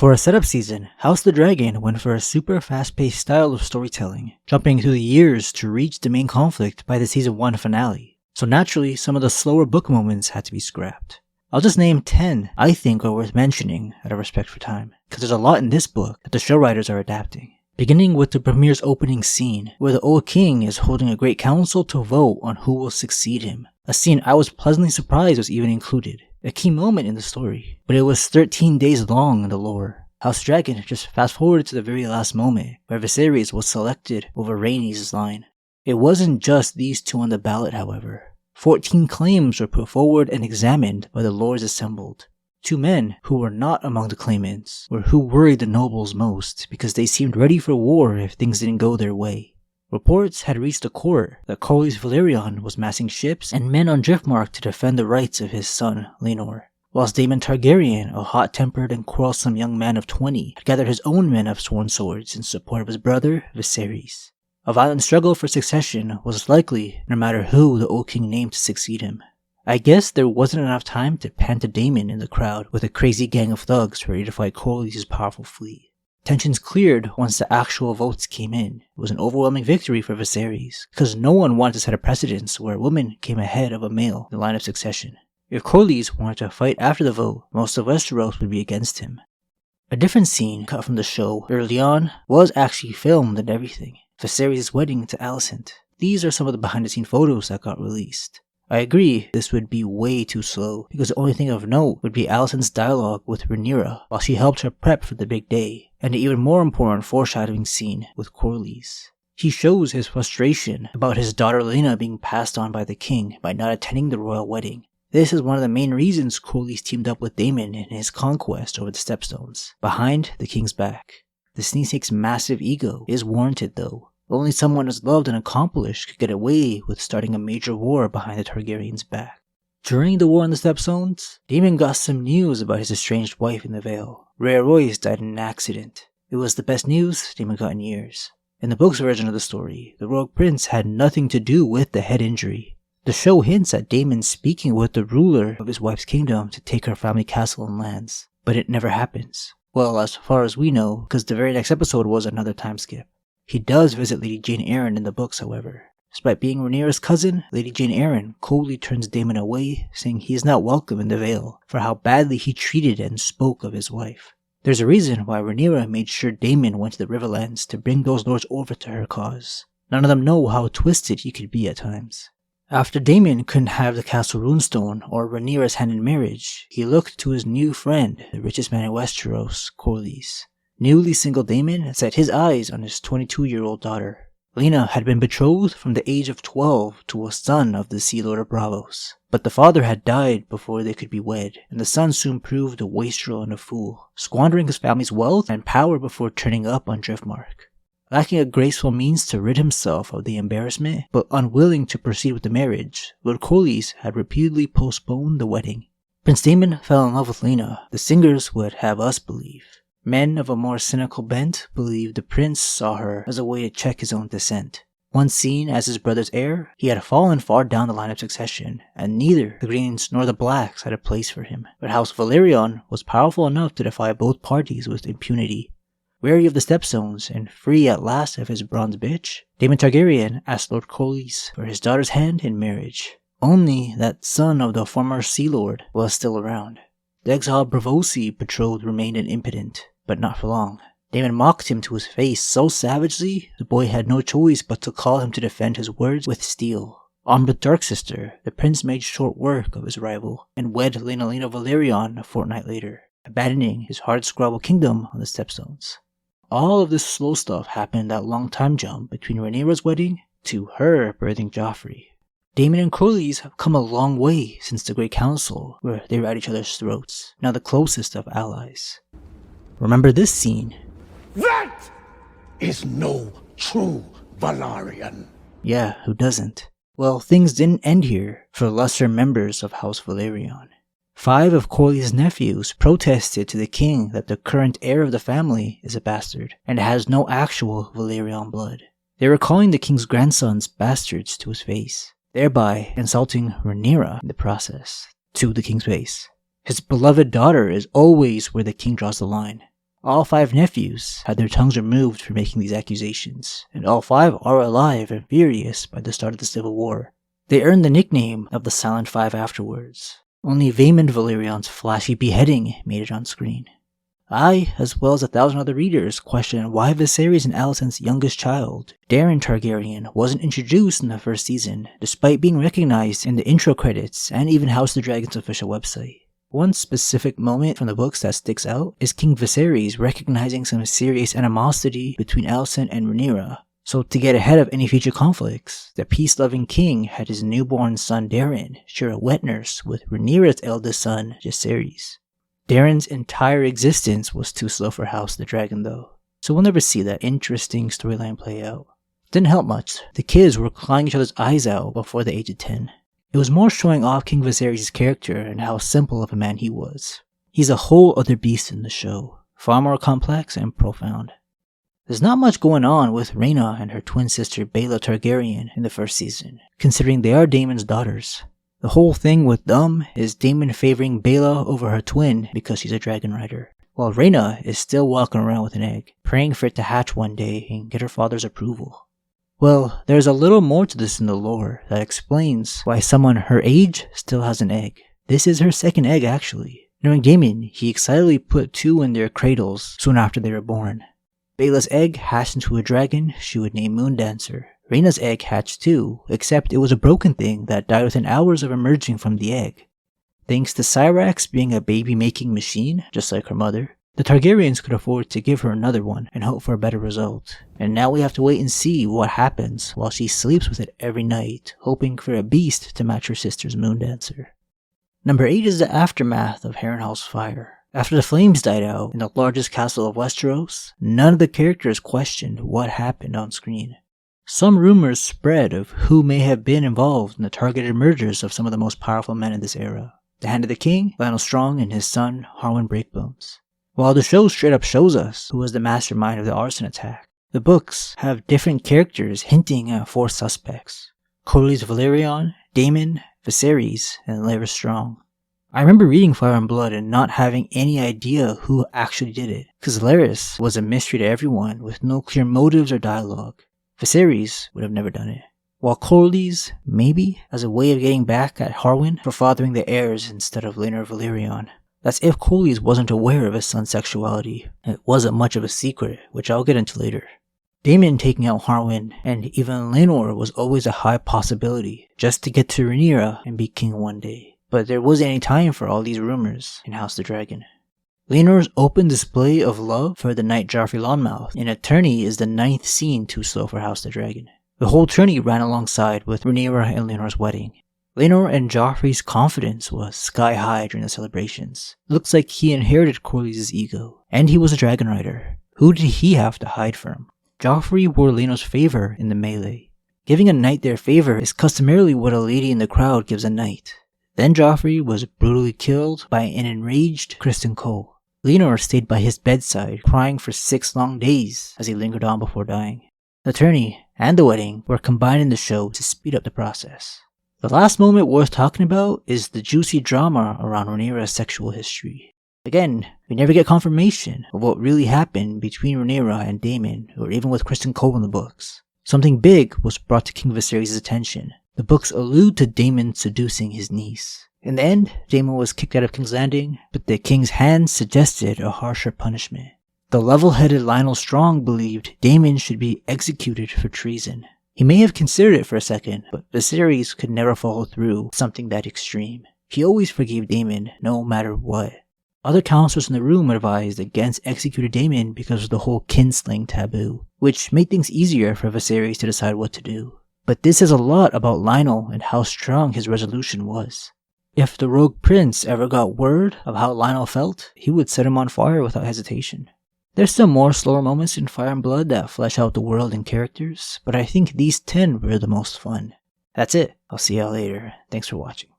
For a setup season, House of the Dragon went for a super fast-paced style of storytelling, jumping through the years to reach the main conflict by the season 1 finale. So naturally, some of the slower book moments had to be scrapped. I'll just name 10 I think are worth mentioning out of respect for time, because there's a lot in this book that the show writers are adapting. Beginning with the premiere's opening scene, where the old king is holding a great council to vote on who will succeed him. A scene I was pleasantly surprised was even included. A key moment in the story, but it was 13 days long in the lore. House Dragon just fast forwarded to the very last moment, where Viserys was selected over Rhaenys' line. It wasn't just these two on the ballot, however. 14 claims were put forward and examined by the lords assembled. Two men who were not among the claimants were who worried the nobles most because they seemed ready for war if things didn't go their way. Reports had reached the court that Corlys Velaryon was massing ships and men on Driftmark to defend the rights of his son, Laenor, whilst Daemon Targaryen, a hot-tempered and quarrelsome young man of 20, had gathered his own men of sworn swords in support of his brother, Viserys. A violent struggle for succession was likely no matter who the old king named to succeed him. I guess there wasn't enough time to pan to Daemon in the crowd with a crazy gang of thugs ready to fight Corlys' powerful fleet. Tensions cleared once the actual votes came in. It was an overwhelming victory for Viserys, because no one wanted to set a precedence where a woman came ahead of a male in the line of succession. If Corlys wanted to fight after the vote, most of Westeros would be against him. A different scene cut from the show early on was actually filmed and everything. Viserys' wedding to Alicent. These are some of the behind-the-scenes photos that got released. I agree this would be way too slow, because the only thing of note would be Alicent's dialogue with Rhaenyra while she helped her prep for the big day, and the even more important foreshadowing scene with Corlys. He shows his frustration about his daughter Laena being passed on by the king by not attending the royal wedding. This is one of the main reasons Corlys teamed up with Daemon in his conquest over the Stepstones, behind the king's back. The Sneesake's massive ego is warranted though. Only someone as loved and accomplished could get away with starting a major war behind the Targaryens' back. During the war on the Stepstones, Daemon got some news about his estranged wife in the Vale. Rhea Royce died in an accident. It was the best news Daemon got in years. In the book's version of the story, the rogue prince had nothing to do with the head injury. The show hints at Daemon speaking with the ruler of his wife's kingdom to take her family castle and lands, but it never happens. Well, as far as we know, because the very next episode was another time skip. He does visit Lady Jane Eyre in the books, however. Despite being Rhaenyra's cousin, Lady Jane Eyre coldly turns Daemon away, saying he is not welcome in the Vale for how badly he treated and spoke of his wife. There's a reason why Rhaenyra made sure Daemon went to the Riverlands to bring those lords over to her cause. None of them know how twisted he could be at times. After Daemon couldn't have the Castle Runestone or Rhaenyra's hand in marriage, he looked to his new friend, the richest man in Westeros, Corlys. Newly single Daemon set his eyes on his 22-year-old daughter. Laena had been betrothed from the age of 12 to a son of the Sea Lord of Braavos, but the father had died before they could be wed, and the son soon proved a wastrel and a fool, squandering his family's wealth and power before turning up on Driftmark. Lacking a graceful means to rid himself of the embarrassment, but unwilling to proceed with the marriage, Lord Corlys had repeatedly postponed the wedding. Prince Daemon fell in love with Laena, the singers would have us believe. Men of a more cynical bent believed the prince saw her as a way to check his own descent. Once seen as his brother's heir, he had fallen far down the line of succession, and neither the Greens nor the Blacks had a place for him. But House Velaryon was powerful enough to defy both parties with impunity. Weary of the Stepstones and free at last of his bronze bitch, Daemon Targaryen asked Lord Corlys for his daughter's hand in marriage. Only that son of the former Sea Lord was still around. The exiled Braavosi betrothed remained impotent, but not for long. Daemon mocked him to his face so savagely, the boy had no choice but to call him to defend his words with steel. Armed with Darksister, the prince made short work of his rival, and wed Laena Velaryon a fortnight later, abandoning his hard-scrabble kingdom on the Stepstones. All of this slow stuff happened that long time jump between Rhaenyra's wedding to her birthing Joffrey. Daemon and Corlys have come a long way since the Great Council, where they were at each other's throats, now the closest of allies. Remember this scene? That is no true Velaryon. Yeah, who doesn't? Well, things didn't end here for lesser members of House Velaryon. 5 of Corlys' nephews protested to the king that the current heir of the family is a bastard, and has no actual Velaryon blood. They were calling the king's grandsons bastards to his face, thereby insulting Rhaenyra in the process, to the king's face. His beloved daughter is always where the king draws the line. All 5 nephews had their tongues removed for making these accusations, and all 5 are alive and furious by the start of the Civil War. They earned the nickname of the Silent Five afterwards. Only Vaemond Valerion's flashy beheading made it on screen. I, as well as 1,000 other readers, question why Viserys and Alicent's youngest child, Daemon Targaryen, wasn't introduced in the first season, despite being recognized in the intro credits and even House of the Dragon's official website. One specific moment from the books that sticks out is King Viserys recognizing some serious animosity between Alicent and Rhaenyra. So to get ahead of any future conflicts, the peace-loving king had his newborn son Daeron share a wet nurse with Rhaenyra's eldest son, Jacaerys. Daeron's entire existence was too slow for House of the Dragon though, so we'll never see that interesting storyline play out. Didn't help much, the kids were clawing each other's eyes out before the age of 10. It was more showing off King Viserys' character and how simple of a man he was. He's a whole other beast in the show, far more complex and profound. There's not much going on with Rhaena and her twin sister Baela Targaryen in the first season, considering they are Daemon's daughters. The whole thing with them is Daemon favoring Baela over her twin because she's a dragon rider, while Rhaena is still walking around with an egg, praying for it to hatch one day and get her father's approval. Well, there's a little more to this in the lore that explains why someone her age still has an egg. This is her second egg actually. Knowing Daemon, he excitedly put 2 in their cradles soon after they were born. Baela's egg hatched into a dragon she would name Moondancer. Rhaena's egg hatched too, except it was a broken thing that died within hours of emerging from the egg. Thanks to Syrax being a baby-making machine, just like her mother, the Targaryens could afford to give her another one and hope for a better result. And now we have to wait and see what happens while she sleeps with it every night, hoping for a beast to match her sister's Moondancer. Number 8 is the aftermath of Harrenhal's fire. After the flames died out in the largest castle of Westeros, none of the characters questioned what happened on screen. Some rumors spread of who may have been involved in the targeted murders of some of the most powerful men in this era. The Hand of the King, Lionel Strong, and his son, Harwin Breakbones. While the show straight up shows us who was the mastermind of the arson attack, the books have different characters hinting at 4 suspects. Corlys Velaryon, Daemon, Viserys, and Larys Strong. I remember reading Fire and Blood and not having any idea who actually did it, because Larys was a mystery to everyone with no clear motives or dialogue. Viserys would have never done it. While Corlys, maybe, as a way of getting back at Harwin for fathering the heirs instead of Laenor Velaryon. That's if Corlys wasn't aware of his son's sexuality. It wasn't much of a secret, which I'll get into later. Daemon taking out Harwin and even Laenor was always a high possibility, just to get to Rhaenyra and be king one day. But there wasn't any time for all these rumors in House of the Dragon. Laenor's open display of love for the knight Joffrey Lonmouth in a tourney is the 9th scene too slow for House of the Dragon. The whole tourney ran alongside with Rhaenyra and Laenor's wedding. Laenor and Joffrey's confidence was sky high during the celebrations. Looks like he inherited Corlys' ego, and he was a dragon rider. Who did he have to hide from? Joffrey wore Laenor's favor in the melee. Giving a knight their favor is customarily what a lady in the crowd gives a knight. Then Joffrey was brutally killed by an enraged Criston Cole. Laenor stayed by his bedside, crying for 6 long days as he lingered on before dying. The tourney and the wedding were combined in the show to speed up the process. The last moment worth talking about is the juicy drama around Rhaenyra's sexual history. Again, we never get confirmation of what really happened between Rhaenyra and Daemon, or even with Criston Cole in the books. Something big was brought to King Viserys' attention. The books allude to Daemon seducing his niece. In the end, Daemon was kicked out of King's Landing, but the king's hand suggested a harsher punishment. The level-headed Lionel Strong believed Daemon should be executed for treason. He may have considered it for a second, but Viserys could never follow through with something that extreme. He always forgave Daemon, no matter what. Other counselors in the room advised against executing Daemon because of the whole kinslaying taboo, which made things easier for Viserys to decide what to do. But this says a lot about Lionel and how strong his resolution was. If the rogue prince ever got word of how Lionel felt, he would set him on fire without hesitation. There's some more slower moments in Fire and Blood that flesh out the world and characters, but I think these 10 were the most fun. That's it. I'll see y'all later. Thanks for watching.